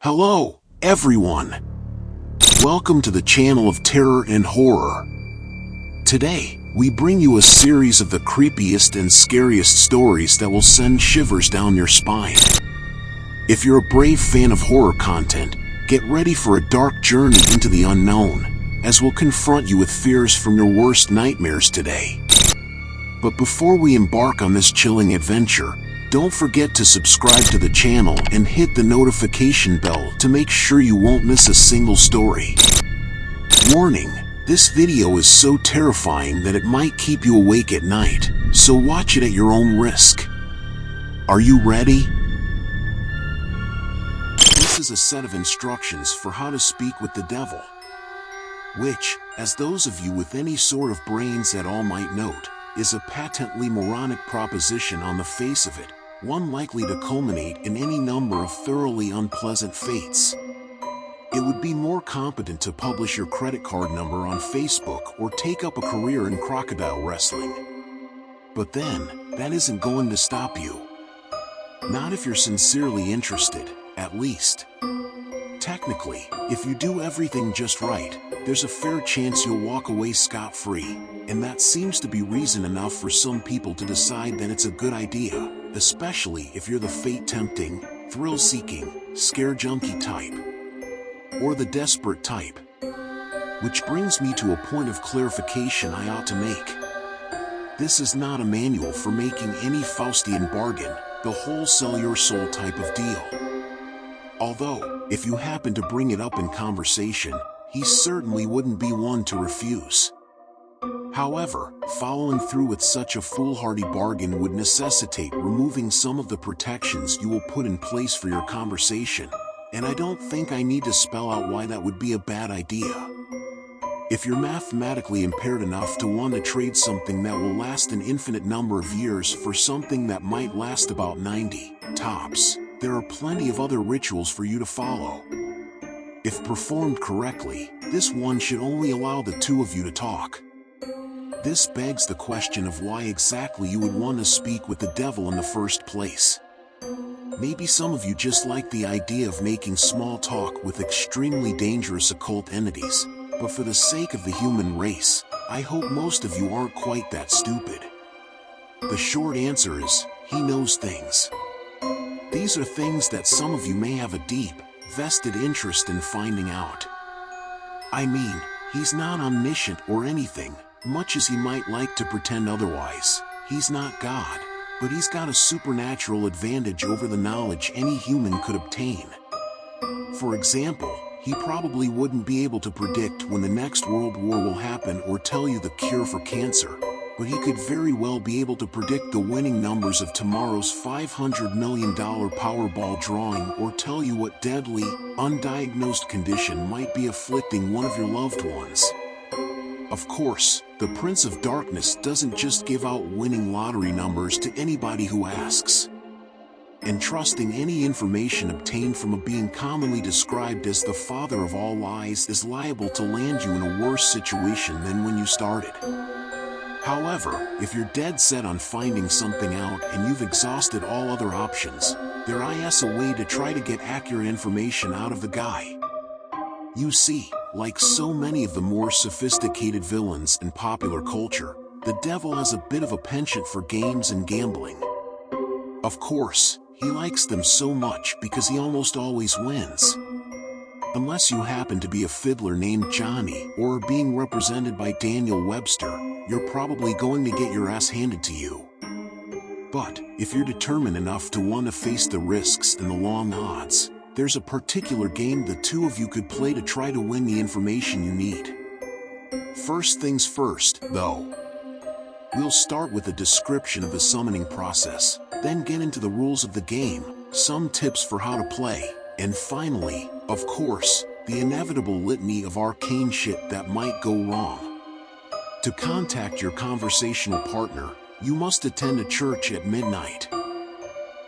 Hello, everyone. Welcome to the channel of terror and horror. Today, we bring you a series of the creepiest and scariest stories that will send shivers down your spine. If you're a brave fan of horror content, get ready for a dark journey into the unknown, as we'll confront you with fears from your worst nightmares today. But before we embark on this chilling adventure, don't forget to subscribe to the channel and hit the notification bell to make sure you won't miss a single story. Warning, this video is so terrifying that it might keep you awake at night, so watch it at your own risk. Are you ready? This is a set of instructions for how to speak with the devil, which, as those of you with any sort of brains at all might note, is a patently moronic proposition on the face of it, one likely to culminate in any number of thoroughly unpleasant fates. It would be more competent to publish your credit card number on Facebook or take up a career in crocodile wrestling. But then, that isn't going to stop you. Not if you're sincerely interested, at least. Technically, if you do everything just right, there's a fair chance you'll walk away scot-free, and that seems to be reason enough for some people to decide that it's a good idea, especially if you're the fate-tempting, thrill-seeking, scare-junkie type, or the desperate type. Which brings me to a point of clarification I ought to make. This is not a manual for making any Faustian bargain, the whole sell-your-soul type of deal. Although, if you happen to bring it up in conversation, he certainly wouldn't be one to refuse. However, following through with such a foolhardy bargain would necessitate removing some of the protections you will put in place for your conversation, and I don't think I need to spell out why that would be a bad idea. If you're mathematically impaired enough to want to trade something that will last an infinite number of years for something that might last about 90, tops, there are plenty of other rituals for you to follow. If performed correctly, this one should only allow the two of you to talk. This begs the question of why exactly you would want to speak with the devil in the first place. Maybe some of you just like the idea of making small talk with extremely dangerous occult entities, but for the sake of the human race, I hope most of you aren't quite that stupid. The short answer is, he knows things. These are things that some of you may have a deep, vested interest in finding out. I mean, he's not omniscient or anything, much as he might like to pretend otherwise. He's not God, but he's got a supernatural advantage over the knowledge any human could obtain. For example, he probably wouldn't be able to predict when the next world war will happen or tell you the cure for cancer, but he could very well be able to predict the winning numbers of tomorrow's $500 million Powerball drawing or tell you what deadly, undiagnosed condition might be afflicting one of your loved ones. Of course, the Prince of Darkness doesn't just give out winning lottery numbers to anybody who asks. Entrusting any information obtained from a being commonly described as the father of all lies is liable to land you in a worse situation than when you started. However, if you're dead set on finding something out and you've exhausted all other options, there is a way to try to get accurate information out of the guy. You see, like so many of the more sophisticated villains in popular culture, the devil has a bit of a penchant for games and gambling. Of course, he likes them so much because he almost always wins. Unless you happen to be a fiddler named Johnny or are being represented by Daniel Webster, you're probably going to get your ass handed to you. But, if you're determined enough to want to face the risks and the long odds, there's a particular game the two of you could play to try to win the information you need. First things first, though. We'll start with a description of the summoning process, then get into the rules of the game, some tips for how to play, and finally, of course, the inevitable litany of arcane shit that might go wrong. To contact your conversational partner, you must attend a church at midnight.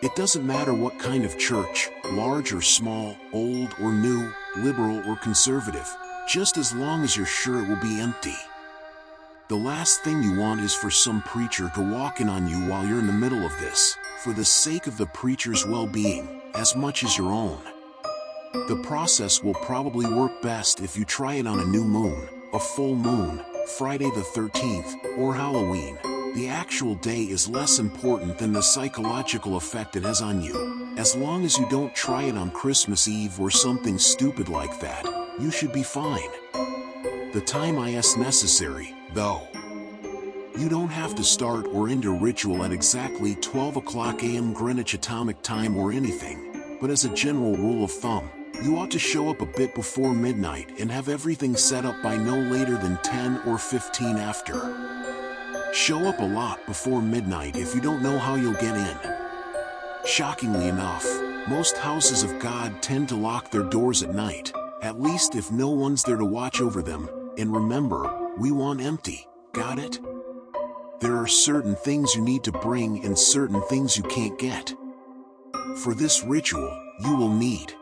It doesn't matter what kind of church, large or small, old or new, liberal or conservative, just as long as you're sure it will be empty. The last thing you want is for some preacher to walk in on you while you're in the middle of this, for the sake of the preacher's well-being, as much as your own. The process will probably work best if you try it on a new moon, a full moon, Friday the 13th, or Halloween. The actual day is less important than the psychological effect it has on you. As long as you don't try it on Christmas Eve or something stupid like that, you should be fine. The time is necessary, though. You don't have to start or end a ritual at exactly 12 o'clock a.m. Greenwich Atomic Time or anything, but as a general rule of thumb, you ought to show up a bit before midnight and have everything set up by no later than 10 or 15 after. Show up a lot before midnight if you don't know how you'll get in. Shockingly enough, most houses of God tend to lock their doors at night, at least if no one's there to watch over them, and remember, we want empty, got it? There are certain things you need to bring and certain things you can't get. For this ritual, you will need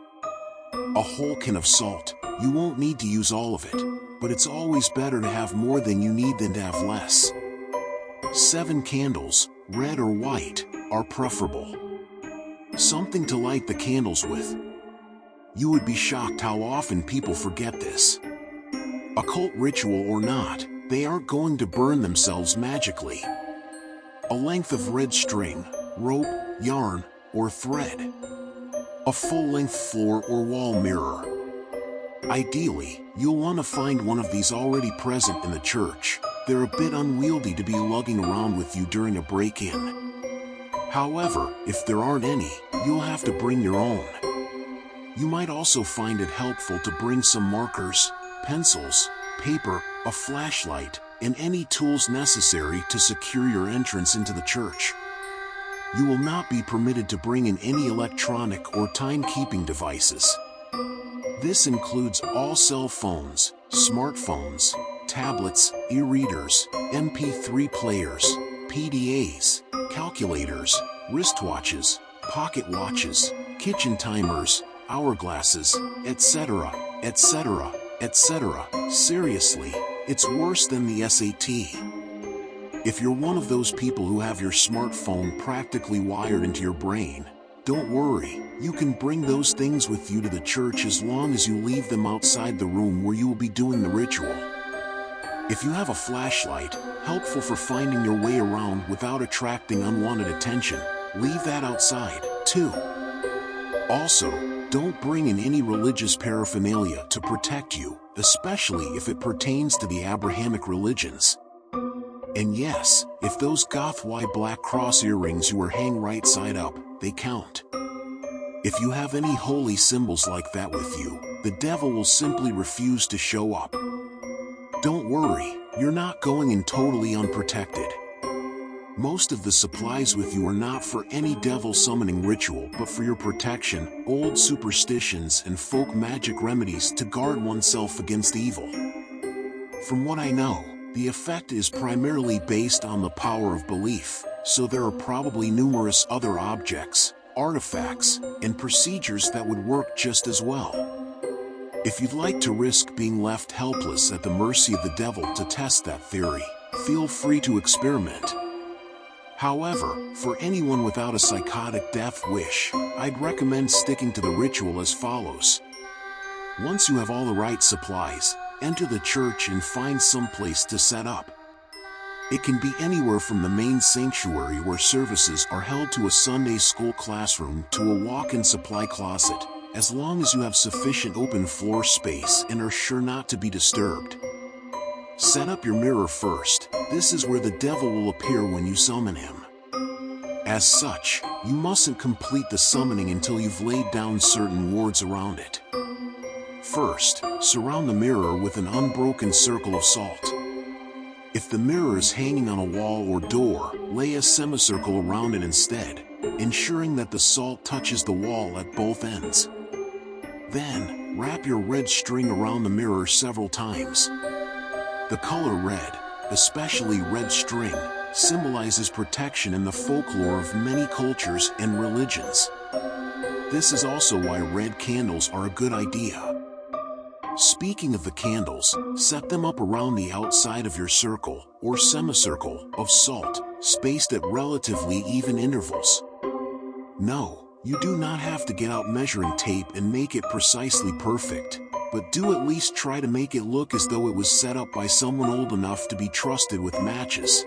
a whole can of salt. You won't need to use all of it, but it's always better to have more than you need than to have less. 7 candles, red or white, are preferable. Something to light the candles with. You would be shocked how often people forget this. Occult ritual or not, they aren't going to burn themselves magically. A length of red string, rope, yarn, or thread. A full-length floor or wall mirror. Ideally, you'll want to find one of these already present in the church. They're a bit unwieldy to be lugging around with you during a break-in. However, if there aren't any, you'll have to bring your own. You might also find it helpful to bring some markers, pencils, paper, a flashlight, and any tools necessary to secure your entrance into the church. You will not be permitted to bring in any electronic or time-keeping devices. This includes all cell phones, smartphones, tablets, e-readers, MP3 players, PDAs, calculators, wristwatches, pocket watches, kitchen timers, hourglasses, etc., etc., etc. Seriously, it's worse than the SAT. If you're one of those people who have your smartphone practically wired into your brain, don't worry, you can bring those things with you to the church as long as you leave them outside the room where you will be doing the ritual. If you have a flashlight, helpful for finding your way around without attracting unwanted attention, leave that outside, too. Also, don't bring in any religious paraphernalia to protect you, especially if it pertains to the Abrahamic religions. And yes, if those goth white black cross earrings you wear hang right side up, they count. If you have any holy symbols like that with you, the devil will simply refuse to show up. Don't worry, you're not going in totally unprotected. Most of the supplies with you are not for any devil summoning ritual but for your protection, old superstitions and folk magic remedies to guard oneself against evil. From what I know, the effect is primarily based on the power of belief, so there are probably numerous other objects, artifacts, and procedures that would work just as well. If you'd like to risk being left helpless at the mercy of the devil to test that theory, feel free to experiment. However, for anyone without a psychotic death wish, I'd recommend sticking to the ritual as follows. Once you have all the right supplies, enter the church and find some place to set up. It can be anywhere from the main sanctuary where services are held to a Sunday school classroom to a walk-in supply closet, as long as you have sufficient open floor space and are sure not to be disturbed. Set up your mirror first. This is where the devil will appear when you summon him. As such, you mustn't complete the summoning until you've laid down certain wards around it. First, surround the mirror with an unbroken circle of salt. If the mirror is hanging on a wall or door, lay a semicircle around it instead, ensuring that the salt touches the wall at both ends. Then, wrap your red string around the mirror several times. The color red, especially red string, symbolizes protection in the folklore of many cultures and religions. This is also why red candles are a good idea. Speaking of the candles, set them up around the outside of your circle, or semicircle, of salt, spaced at relatively even intervals. No, You do not have to get out measuring tape and make it precisely perfect, but do at least try to make it look as though it was set up by someone old enough to be trusted with matches.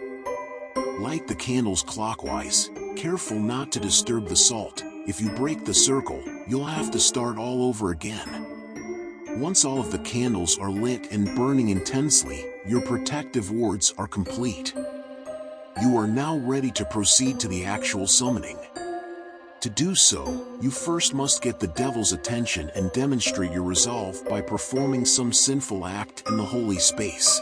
Light the candles clockwise, careful not to disturb the salt. If you break the circle, you'll have to start all over again. Once all of the candles are lit and burning intensely, your protective wards are complete. You are now ready to proceed to the actual summoning. To do so, you first must get the devil's attention and demonstrate your resolve by performing some sinful act in the holy space.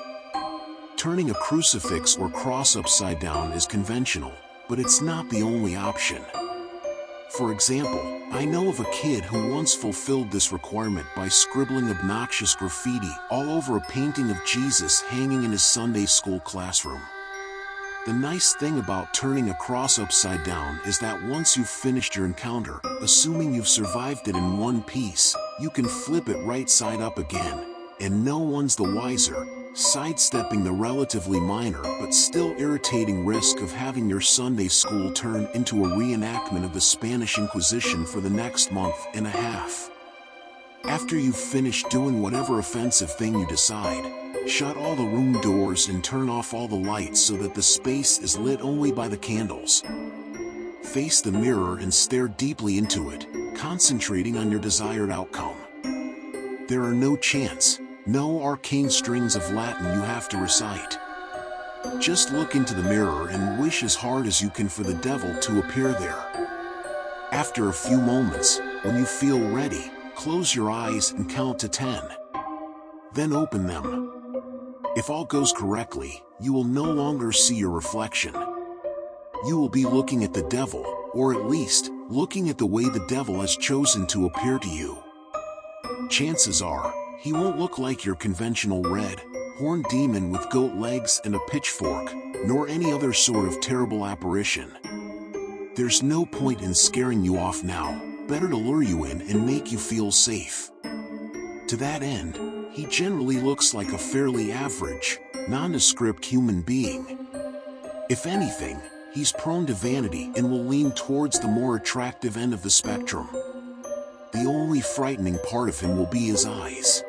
Turning a crucifix or cross upside down is conventional, but it's not the only option. For example, I know of a kid who once fulfilled this requirement by scribbling obnoxious graffiti all over a painting of Jesus hanging in his Sunday school classroom. The nice thing about turning a cross upside down is that once you've finished your encounter, assuming you've survived it in one piece, you can flip it right side up again, and no one's the wiser, sidestepping the relatively minor but still irritating risk of having your Sunday school turn into a reenactment of the Spanish Inquisition for the next month and a half. After you've finished doing whatever offensive thing you decide, shut all the room doors and turn off all the lights so that the space is lit only by the candles. Face the mirror and stare deeply into it, concentrating on your desired outcome. There are no chants, no arcane strings of Latin you have to recite. Just look into the mirror and wish as hard as you can for the devil to appear there. After a few moments, when you feel ready, close your eyes and count to 10. Then open them. If all goes correctly, you will no longer see your reflection. You will be looking at the devil, or at least, looking at the way the devil has chosen to appear to you. Chances are, he won't look like your conventional red, horned demon with goat legs and a pitchfork, nor any other sort of terrible apparition. There's no point in scaring you off now, better to lure you in and make you feel safe. To that end, he generally looks like a fairly average, nondescript human being. If anything, he's prone to vanity and will lean towards the more attractive end of the spectrum. The only frightening part of him will be his eyes.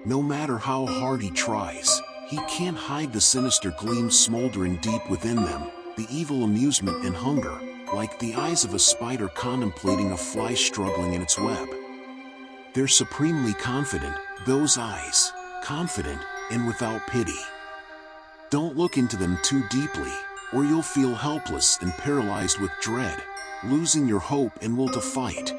No matter how hard he tries, he can't hide the sinister gleam smoldering deep within them, the evil amusement and hunger, like the eyes of a spider contemplating a fly struggling in its web. They're supremely confident, those eyes, confident and without pity. Don't look into them too deeply, or you'll feel helpless and paralyzed with dread, losing your hope and will to fight.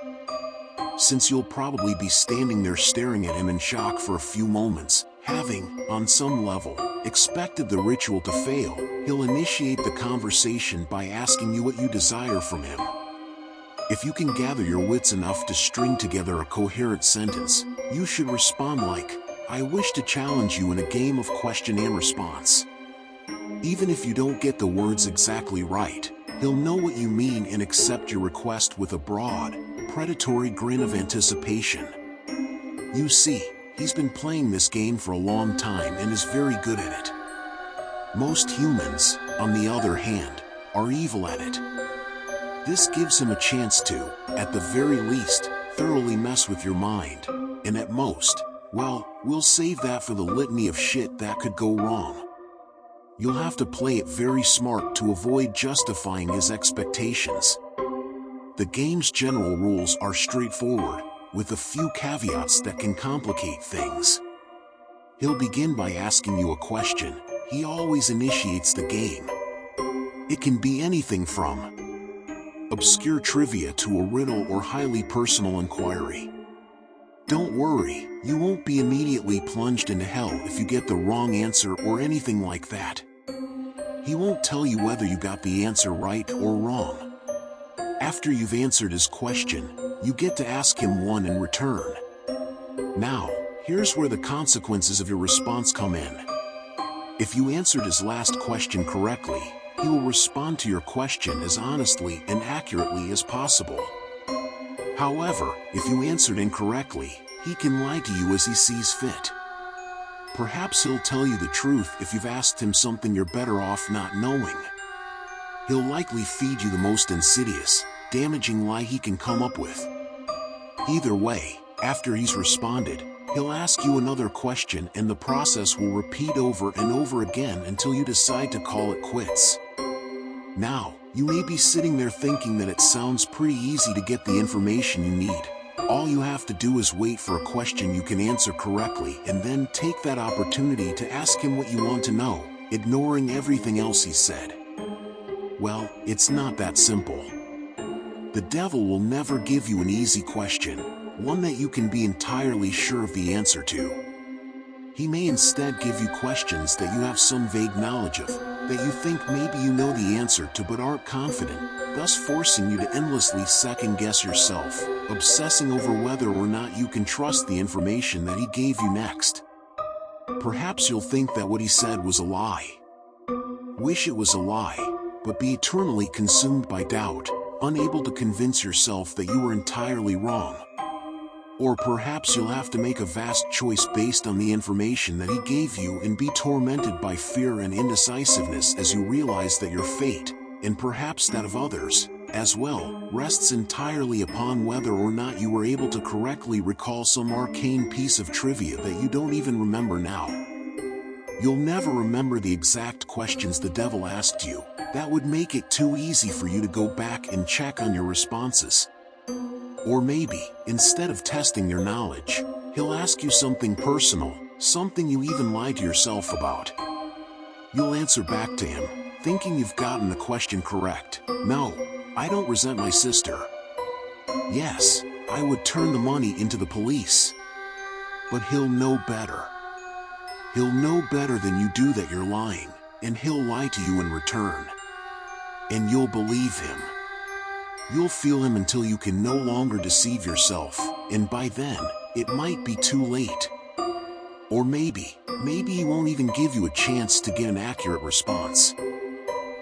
Since you'll probably be standing there staring at him in shock for a few moments, having, on some level, expected the ritual to fail, he'll initiate the conversation by asking you what you desire from him. If you can gather your wits enough to string together a coherent sentence, you should respond like, "I wish to challenge you in a game of question and response." Even if you don't get the words exactly right, he'll know what you mean and accept your request with a broad, predatory grin of anticipation. You see, he's been playing this game for a long time and is very good at it. Most humans, on the other hand, are evil at it. This gives him a chance to, at the very least, thoroughly mess with your mind, and at most, well, we'll save that for the litany of shit that could go wrong. You'll have to play it very smart to avoid justifying his expectations. The game's general rules are straightforward, with a few caveats that can complicate things. He'll begin by asking you a question. He always initiates the game. It can be anything from obscure trivia to a riddle or highly personal inquiry. Don't worry, you won't be immediately plunged into hell if you get the wrong answer or anything like that. He won't tell you whether you got the answer right or wrong. After you've answered his question, you get to ask him one in return. Now, here's where the consequences of your response come in. If you answered his last question correctly, he will respond to your question as honestly and accurately as possible. However, if you answered incorrectly, he can lie to you as he sees fit. Perhaps he'll tell you the truth if you've asked him something you're better off not knowing. He'll likely feed you the most insidious, damaging lie he can come up with. Either way, after he's responded, he'll ask you another question and the process will repeat over and over again until you decide to call it quits. Now, you may be sitting there thinking that it sounds pretty easy to get the information you need. All you have to do is wait for a question you can answer correctly and then take that opportunity to ask him what you want to know, ignoring everything else he said. Well, it's not that simple. The devil will never give you an easy question, one that you can be entirely sure of the answer to. He may instead give you questions that you have some vague knowledge of, that you think maybe you know the answer to but aren't confident, thus forcing you to endlessly second-guess yourself, obsessing over whether or not you can trust the information that he gave you next. Perhaps you'll think that what he said was a lie. Wish it was a lie, but be eternally consumed by doubt, unable to convince yourself that you were entirely wrong. Or perhaps you'll have to make a vast choice based on the information that he gave you and be tormented by fear and indecisiveness as you realize that your fate, and perhaps that of others, as well, rests entirely upon whether or not you were able to correctly recall some arcane piece of trivia that you don't even remember now. You'll never remember the exact questions the devil asked you. That would make it too easy for you to go back and check on your responses. Or maybe, instead of testing your knowledge, he'll ask you something personal, something you even lied to yourself about. You'll answer back to him, thinking you've gotten the question correct. No, I don't resent my sister. Yes, I would turn the money into the police. But he'll know better. He'll know better than you do that you're lying, and he'll lie to you in return. And you'll believe him. You'll feel him until you can no longer deceive yourself, and by then, it might be too late. Or maybe he won't even give you a chance to get an accurate response.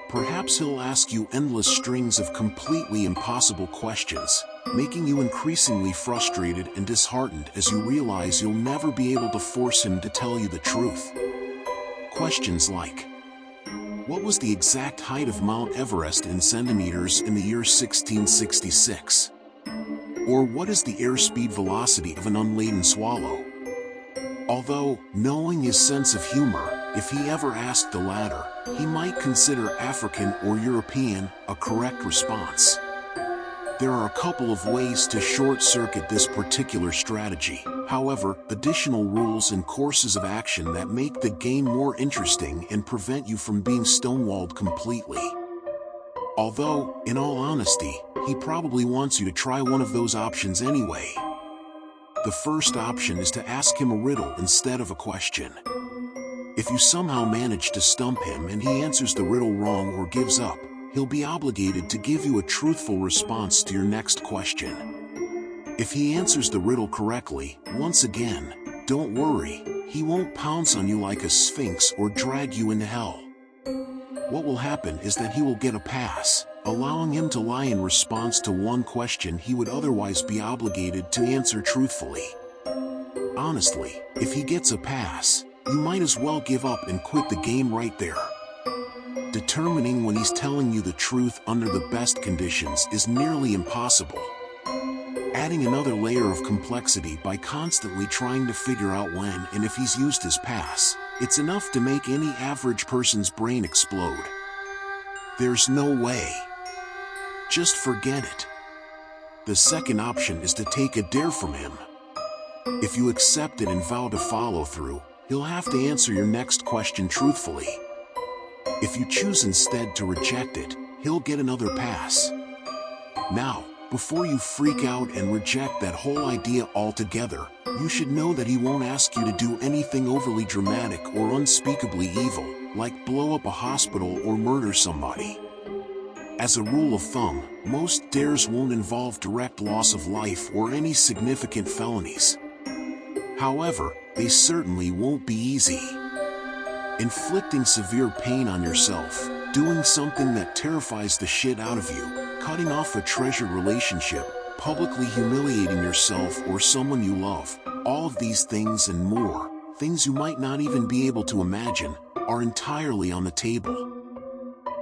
Perhaps he'll ask you endless strings of completely impossible questions, making you increasingly frustrated and disheartened as you realize you'll never be able to force him to tell you the truth. Questions like, what was the exact height of Mount Everest in centimeters in the year 1666? Or what is the airspeed velocity of an unladen swallow? Although, knowing his sense of humor, if he ever asked the latter, he might consider African or European a correct response. There are a couple of ways to short-circuit this particular strategy. However, additional rules and courses of action that make the game more interesting and prevent you from being stonewalled completely. Although, in all honesty, he probably wants you to try one of those options anyway. The first option is to ask him a riddle instead of a question. If you somehow manage to stump him and he answers the riddle wrong or gives up, he'll be obligated to give you a truthful response to your next question. If he answers the riddle correctly, once again, don't worry, he won't pounce on you like a sphinx or drag you into hell. What will happen is that he will get a pass, allowing him to lie in response to one question he would otherwise be obligated to answer truthfully. Honestly, if he gets a pass, you might as well give up and quit the game right there. Determining when he's telling you the truth under the best conditions is nearly impossible. Adding another layer of complexity by constantly trying to figure out when and if he's used his pass, it's enough to make any average person's brain explode. There's no way. Just forget it. The second option is to take a dare from him. If you accept it and vow to follow through, he'll have to answer your next question truthfully. If you choose instead to reject it, he'll get another pass. Now, before you freak out and reject that whole idea altogether, you should know that he won't ask you to do anything overly dramatic or unspeakably evil, like blow up a hospital or murder somebody. As a rule of thumb, most dares won't involve direct loss of life or any significant felonies. However, they certainly won't be easy. Inflicting severe pain on yourself, doing something that terrifies the shit out of you, cutting off a treasured relationship, publicly humiliating yourself or someone you love, all of these things and more, things you might not even be able to imagine, are entirely on the table.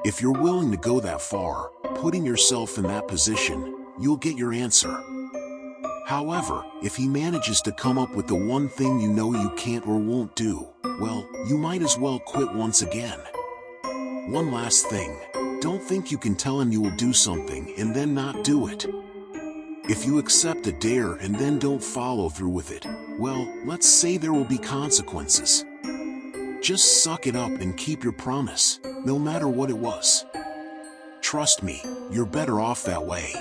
If you're willing to go that far, Putting yourself in that position, you'll get your answer. However, if he manages to come up with the one thing you know you can't or won't do, well, you might as well quit once again. One last thing, don't think you can tell him you will do something and then not do it. If you accept a dare and then don't follow through with it, well, let's say there will be consequences. Just suck it up and keep your promise, no matter what it was. Trust me, you're better off that way.